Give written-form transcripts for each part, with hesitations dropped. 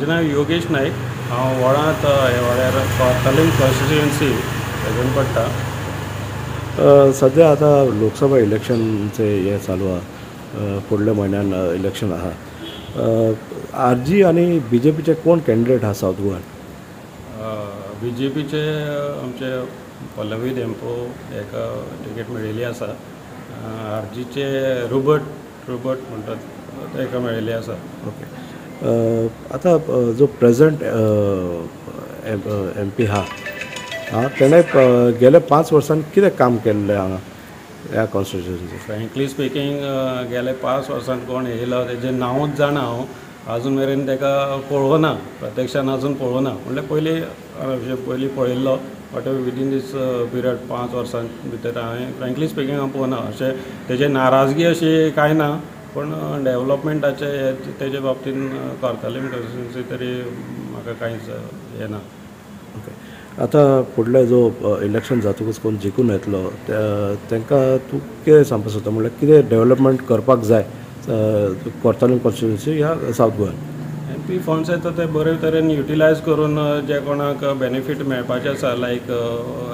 म्हजें नांव योगेश नायक। हांव वळांत हे वाड्यार कोर्तालीम कॉन्स्टिट्युएन्सी हेतून पडटा। सध्या आता लोकसभा इलेक्शनचे हे चालू आहा, फुडल्या म्हयन्यान इलेक्शन आहा। आरजी आणि BJPचे कोण कॅन्डिडेट आहा सावथ गोवान? BJPचे आमचे पल्लवी धेंपो हेका टिकेट मेळिल्ली आसा। आरजीचे रोबर्ट म्हणटात तेका मेळिल्ली आसा। ओके। आता जो प्रेझेंट MP आहा तेणें गेल्या 5 वर्सांनी कितें काम केल्लें हांगा ह्या कॉन्स्टिट्युएन्सीचेर? फ्रँकली स्पिकींग गेले 5 वर्सांत कोण येयलो तेजें नांवूच जाणा हांव। आजून मेरेन तेका पळोवं ना, प्रत्यक्षान आजून पळोवं ना। म्हणल्यार पयलीं पळयल्लो, बट विदीन दीस पिरियड 5 वर्सां भितर हांवें फ्रँकली स्पिकींग हांव पळोवना। अशें तेजे नाराजगी अशी कांय ना, पूण डेवलॉपमेंटाचे तेजे बाबतीन कोर्तालीम कॉन्स्टिट्युएन्सी तरी म्हाका कांयच हें ना। ओके। आतां फुडले जो इलेक्शन जातकच कोण जिखून येतलो तांकां तूं कितें सांगपाक सोदता? म्हणल्यार कितें डेवलॉपमेंट करपाक जाय कोर्तालीम कॉन्स्टिट्युएन्सी ह्या सावथ गोवान? MP फंड्स येता ते बरे तरेन युटिलायज करून जे कोणाक बेनिफीट मेळपाचें आसा, लायक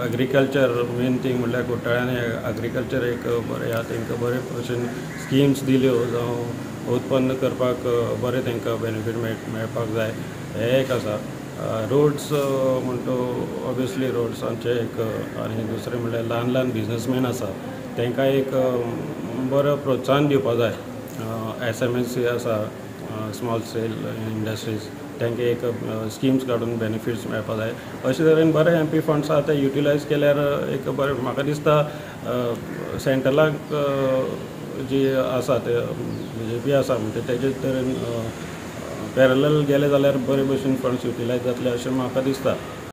एग्रीकल्चर मेन थींग म्हणल्यार घोटाळ्यांनी एग्रीकल्चर एक बरें ह्या तांकां बरे भशेन स्किम्स दिल्यो जावं उत्पन्न करपाक बरें तांकां बेनिफीट मेळपाक जाय, हें एक आसा। रोड्स म्हणटा ऑब्वियसली रोड्सांचे एक, आनी दुसरें म्हणल्यार ल्हान बिजनसमॅन आसा तांकां एक बरो प्रोत्साहन दिवपा जाय। SMSC आसा, स्मॉल स्केल इंडस्ट्रीज, तांकां एक स्किम्स काडून बेनिफिट्स मेळपा जाय। अशे तरेन बरे MP फंड्स आहा ते युटिलायज केल्यार एक बरें, म्हाका दिसता सेंट्रलाक जी आसा ते BJP आसा म्हणजे तेजे तरेन पॅरलल गेले जाल्यार बरे भशेन फंड्स युटिलायज जातले अशें म्हाका दिसता।